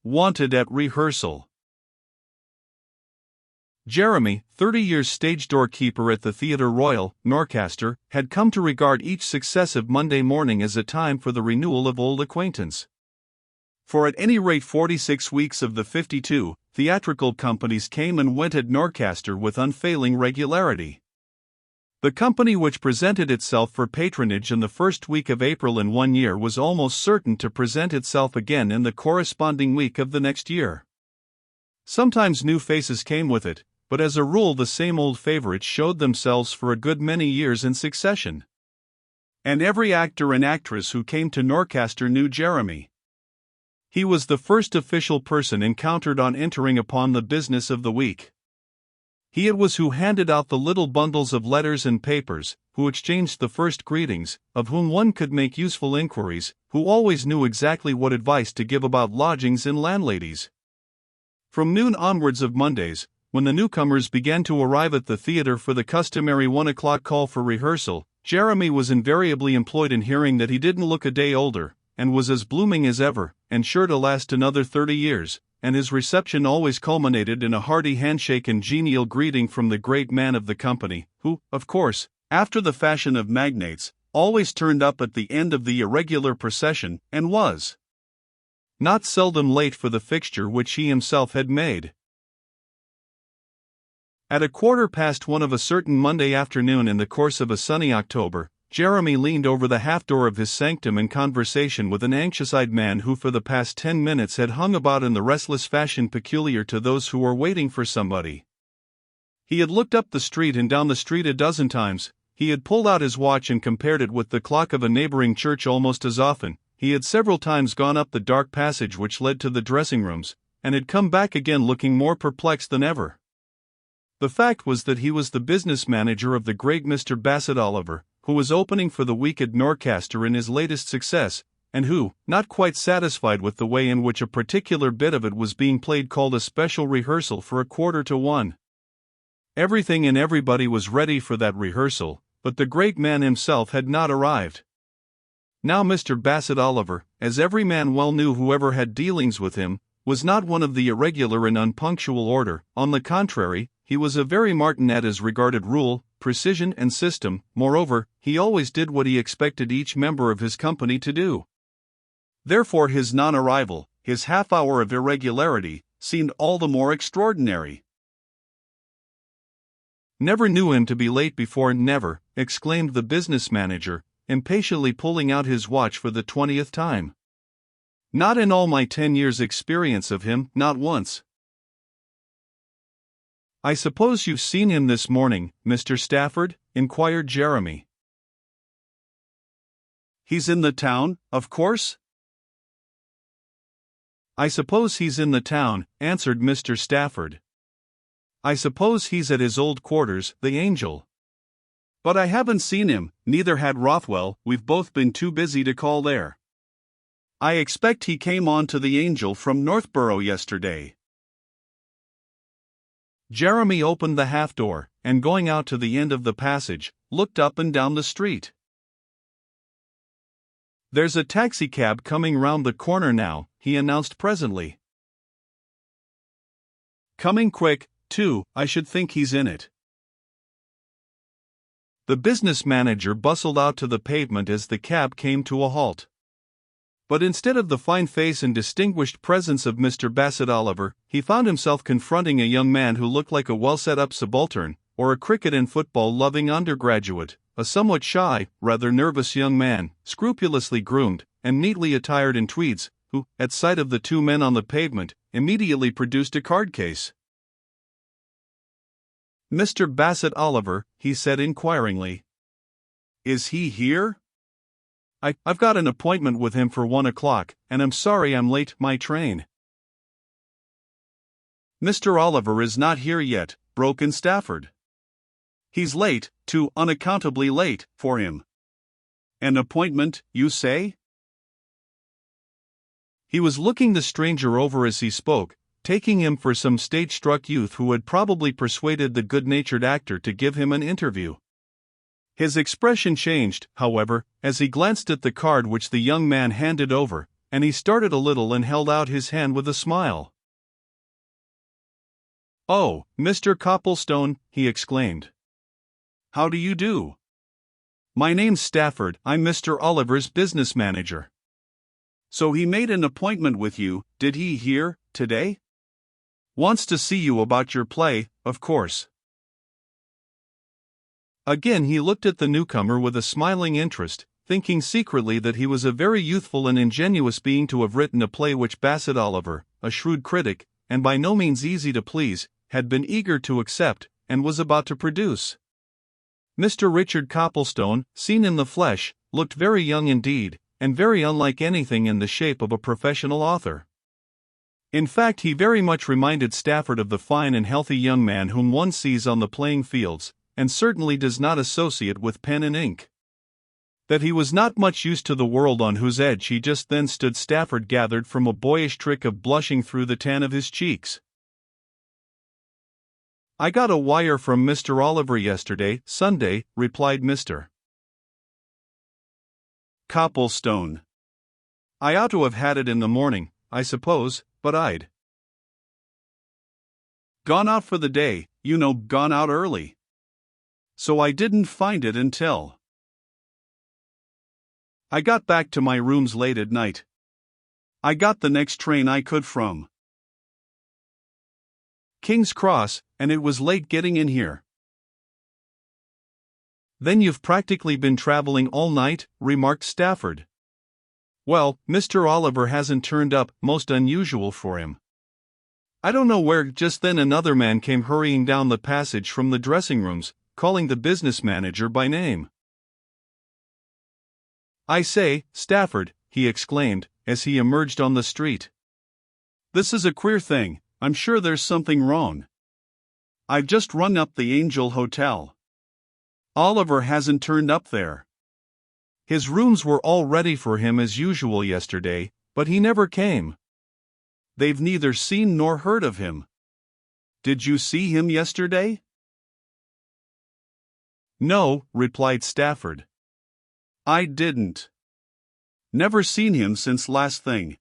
Wanted at rehearsal. Jeremy, 30 years stage doorkeeper at the Theatre Royal, Norcaster, had come to regard each successive Monday morning as a time for the renewal of old acquaintance. For at any rate 46 weeks of the 52, theatrical companies came and went at Norcaster with unfailing regularity. The company which presented itself for patronage in the first week of April in one year was almost certain to present itself again in the corresponding week of the next year. Sometimes new faces came with it, but as a rule the same old favorites showed themselves for a good many years in succession. And every actor and actress who came to Norcaster knew Jeremy. He was the first official person encountered on entering upon the business of the week. He it was who handed out the little bundles of letters and papers, who exchanged the first greetings, of whom one could make useful inquiries, who always knew exactly what advice to give about lodgings and landladies. From noon onwards of Mondays, when the newcomers began to arrive at the theatre for the customary 1 o'clock call for rehearsal, Jeremy was invariably employed in hearing that he didn't look a day older, and was as blooming as ever, and sure to last another 30 years, and his reception always culminated in a hearty handshake and genial greeting from the great man of the company, who, of course, after the fashion of magnates, always turned up at the end of the irregular procession, and was not seldom late for the fixture which he himself had made. At 1:15 of a certain Monday afternoon in the course of a sunny October, Jeremy leaned over the half-door of his sanctum in conversation with an anxious-eyed man who for the past 10 minutes had hung about in the restless fashion peculiar to those who are waiting for somebody. He had looked up the street and down the street a dozen times, he had pulled out his watch and compared it with the clock of a neighboring church almost as often, he had several times gone up the dark passage which led to the dressing-rooms, and had come back again looking more perplexed than ever. The fact was that he was the business manager of the great Mr. Bassett Oliver, who was opening for the week at Norcaster in his latest success, and who, not quite satisfied with the way in which a particular bit of it was being played, called a special rehearsal for 1:45. Everything and everybody was ready for that rehearsal, but the great man himself had not arrived. Now Mr. Bassett Oliver, as every man well knew who ever had dealings with him, was not one of the irregular and unpunctual order. On the contrary, he was a very martinet as regarded rule, precision and system. Moreover, he always did what he expected each member of his company to do. Therefore his non-arrival, his half-hour of irregularity, seemed all the more extraordinary. "Never knew him to be late before, never," exclaimed the business manager, impatiently pulling out his watch for the 20th time. "Not in all my 10 years' experience of him, not once." "I suppose you've seen him this morning, Mr. Stafford?" inquired Jeremy. "He's in the town, of course?" "I suppose he's in the town," answered Mr. Stafford. "I suppose he's at his old quarters, the Angel. But I haven't seen him, neither had Rothwell, we've both been too busy to call there. I expect he came on to the Angel from Northborough yesterday." Jeremy opened the half-door, and going out to the end of the passage, looked up and down the street. "There's a taxicab coming round the corner now," he announced presently. "Coming quick, too, I should think he's in it." The business manager bustled out to the pavement as the cab came to a halt. But instead of the fine face and distinguished presence of Mr. Bassett Oliver, he found himself confronting a young man who looked like a well-set-up subaltern, or a cricket and football-loving undergraduate, a somewhat shy, rather nervous young man, scrupulously groomed, and neatly attired in tweeds, who, at sight of the two men on the pavement, immediately produced a card case. "Mr. Bassett Oliver," he said inquiringly. "Is he here?" I've got an appointment with him for 1 o'clock, and I'm sorry I'm late my train." "Mr. Oliver is not here yet," broke in Stafford. "He's late, too unaccountably late, for him. An appointment, you say?" He was looking the stranger over as he spoke, taking him for some stage-struck youth who had probably persuaded the good-natured actor to give him an interview. His expression changed, however, as he glanced at the card which the young man handed over, and he started a little and held out his hand with a smile. "Oh, Mr. Copplestone," he exclaimed. "How do you do? My name's Stafford, I'm Mr. Oliver's business manager." "So he made an appointment with you, did he, here, today? Wants to see you about your play, of course." Again he looked at the newcomer with a smiling interest, thinking secretly that he was a very youthful and ingenuous being to have written a play which Bassett Oliver, a shrewd critic, and by no means easy to please, had been eager to accept, and was about to produce. Mr. Richard Copplestone, seen in the flesh, looked very young indeed, and very unlike anything in the shape of a professional author. In fact, he very much reminded Stafford of the fine and healthy young man whom one sees on the playing fields, and certainly does not associate with pen and ink. That he was not much used to the world on whose edge he just then stood Stafford gathered from a boyish trick of blushing through the tan of his cheeks. "I got a wire from Mr. Oliver yesterday, Sunday," replied Mr. Copplestone. "I ought to have had it in the morning, I suppose, but I'd gone out for the day, gone out early. So I didn't find it until I got back to my rooms late at night. I got the next train I could from King's Cross, and it was late getting in here." "Then you've practically been traveling all night," remarked Stafford. "Well, Mr. Oliver hasn't turned up, most unusual for him." "I don't know where." Just then another man came hurrying down the passage from the dressing rooms, calling the business manager by name. "I say, Stafford," he exclaimed, as he emerged on the street. "This is a queer thing. I'm sure there's something wrong. I've just rung up the Angel Hotel. Oliver hasn't turned up there. His rooms were all ready for him as usual yesterday, but he never came. They've neither seen nor heard of him. Did you see him yesterday?" "No," replied Stafford. "I didn't. Never seen him since last thing.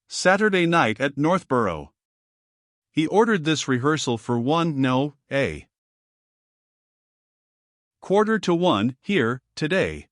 Saturday night at Northborough. He ordered this rehearsal for 1:15 here, today.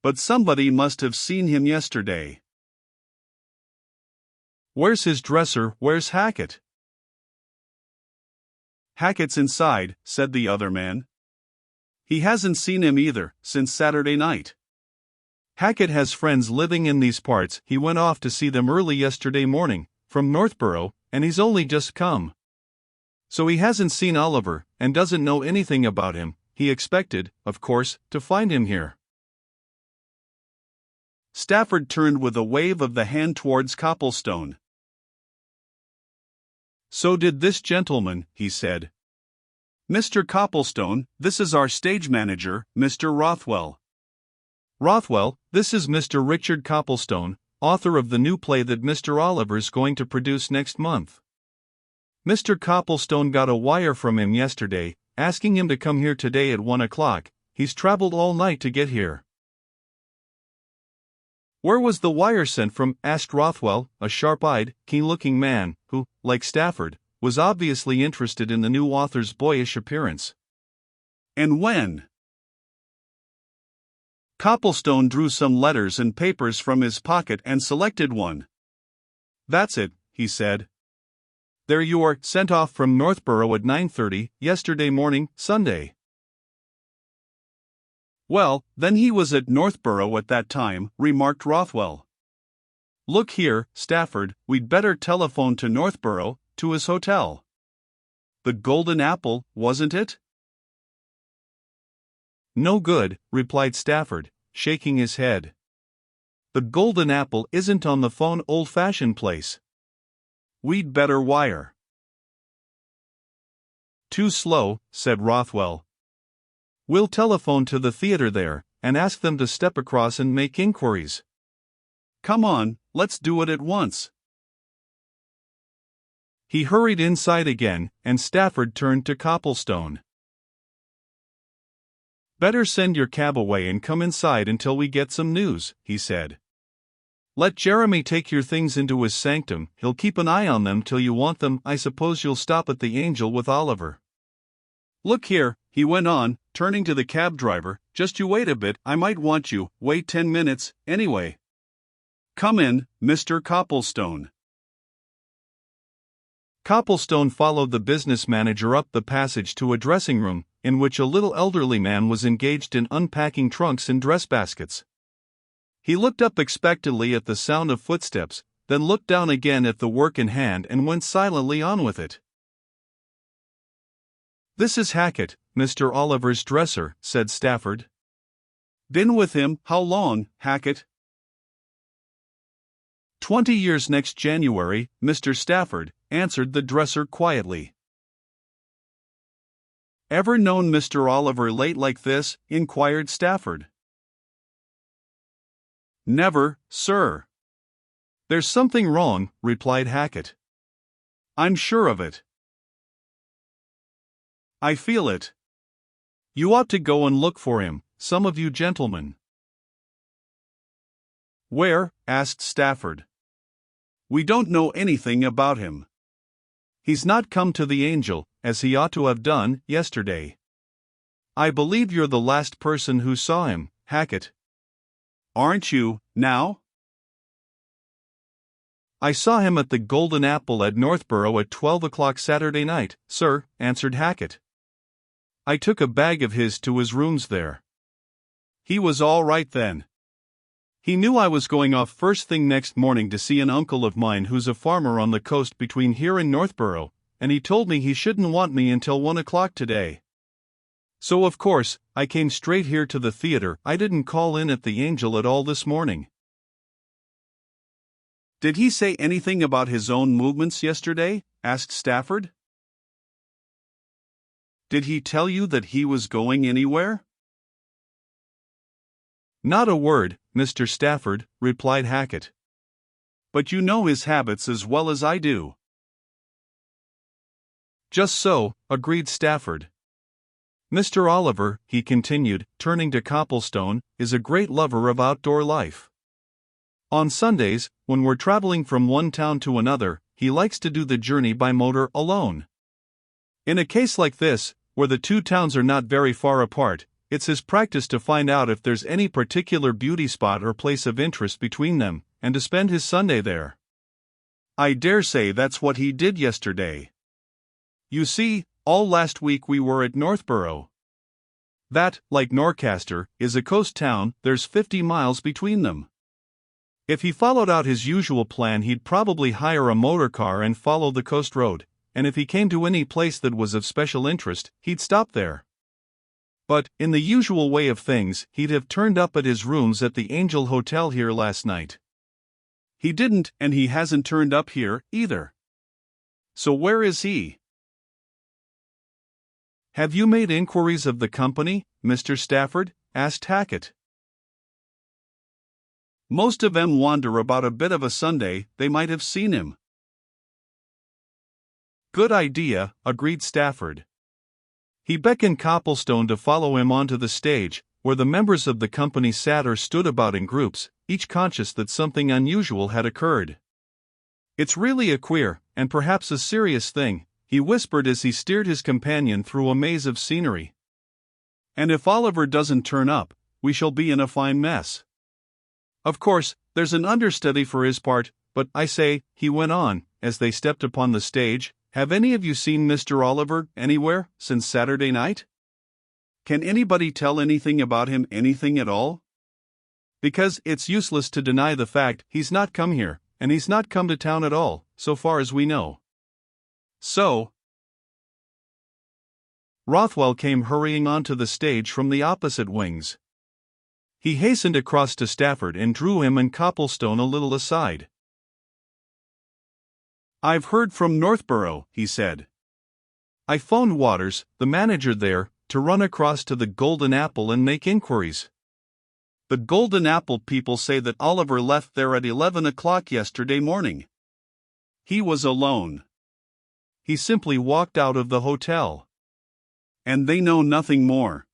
But somebody must have seen him yesterday." "Where's his dresser? Where's Hackett?" "Hackett's inside," said the other man. "He hasn't seen him either, since Saturday night. Hackett has friends living in these parts. He went off to see them early yesterday morning, from Northborough, and he's only just come. So he hasn't seen Oliver, and doesn't know anything about him. He expected, of course, to find him here." Stafford turned with a wave of the hand towards Copplestone. "So did this gentleman," he said. "Mr. Copplestone, this is our stage manager, Mr. Rothwell. Rothwell, this is Mr. Richard Copplestone, author of the new play that Mr. Oliver's going to produce next month. Mr. Copplestone got a wire from him yesterday, asking him to come here today at 1 o'clock. He's traveled all night to get here." "Where was the wire sent from?" asked Rothwell, a sharp-eyed, keen-looking man, who, like Stafford, was obviously interested in the new author's boyish appearance. "And when?" Copplestone drew some letters and papers from his pocket and selected one. "That's it," he said. "There you are, sent off from Northborough at 9:30, yesterday morning, Sunday." "Well, then he was at Northborough at that time," remarked Rothwell. "Look here, Stafford, we'd better telephone to Northborough, to his hotel. The Golden Apple, wasn't it?" "No good," replied Stafford, shaking his head. "The Golden Apple isn't on the phone, old-fashioned place. We'd better wire." "Too slow," said Rothwell. "We'll telephone to the theater there, and ask them to step across and make inquiries." "Come on, let's do it at once." He hurried inside again, and Stafford turned to Copplestone. Better send your cab away and come inside until we get some news, he said. Let Jeremy take your things into his sanctum, he'll keep an eye on them till you want them. I suppose you'll stop at the Angel with Oliver. Look here, he went on, turning to the cab driver, just you wait a bit, I might want you, wait 10 minutes, anyway. Come in, Mr. Copplestone. Copplestone followed the business manager up the passage to a dressing room, in which a little elderly man was engaged in unpacking trunks and dress baskets. He looked up expectantly at the sound of footsteps, then looked down again at the work in hand and went silently on with it. This is Hackett, Mr. Oliver's dresser, said Stafford. Been with him, how long, Hackett? 20 years next January, Mr. Stafford, answered the dresser quietly. Ever known Mr. Oliver late like this? Inquired Stafford. Never, sir. There's something wrong, replied Hackett. I'm sure of it. I feel it. You ought to go and look for him, some of you gentlemen. Where? Asked Stafford. We don't know anything about him. He's not come to the Angel, as he ought to have done, yesterday. I believe you're the last person who saw him, Hackett. Aren't you, now? I saw him at the Golden Apple at Northborough at 12 o'clock Saturday night, sir, answered Hackett. I took a bag of his to his rooms there. He was all right then. He knew I was going off first thing next morning to see an uncle of mine who's a farmer on the coast between here and Northborough, and he told me he shouldn't want me until 1 o'clock today. So of course, I came straight here to the theater. I didn't call in at the Angel at all this morning. Did he say anything about his own movements yesterday? Asked Stafford. Did he tell you that he was going anywhere? Not a word, Mr. Stafford, replied Hackett. But you know his habits as well as I do. Just so, agreed Stafford. Mr. Oliver, he continued, turning to Copplestone, is a great lover of outdoor life. On Sundays, when we're traveling from one town to another, he likes to do the journey by motor alone. In a case like this, where the two towns are not very far apart, it's his practice to find out if there's any particular beauty spot or place of interest between them, and to spend his Sunday there. I dare say that's what he did yesterday. You see, all last week we were at Northborough. That, like Norcaster, is a coast town. There's 50 miles between them. If he followed out his usual plan, he'd probably hire a motor car and follow the coast road, and if he came to any place that was of special interest, he'd stop there. But, in the usual way of things, he'd have turned up at his rooms at the Angel Hotel here last night. He didn't, and he hasn't turned up here, either. So where is he? Have you made inquiries of the company, Mr. Stafford? Asked Hackett. Most of 'em wander about a bit of a Sunday. They might have seen him. Good idea, agreed Stafford. He beckoned Copplestone to follow him onto the stage, where the members of the company sat or stood about in groups, each conscious that something unusual had occurred. It's really a queer, and perhaps a serious thing, he whispered as he steered his companion through a maze of scenery. And if Oliver doesn't turn up, we shall be in a fine mess. Of course, there's an understudy for his part, but I say, he went on, as they stepped upon the stage, have any of you seen Mr. Oliver anywhere since Saturday night? Can anybody tell anything about him, anything at all? Because it's useless to deny the fact, he's not come here, and he's not come to town at all, so far as we know. So, Rothwell came hurrying onto the stage from the opposite wings. He hastened across to Stafford and drew him and Copplestone a little aside. I've heard from Northborough, he said. I phoned Waters, the manager there, to run across to the Golden Apple and make inquiries. The Golden Apple people say that Oliver left there at 11 o'clock yesterday morning. He was alone. He simply walked out of the hotel. And they know nothing more.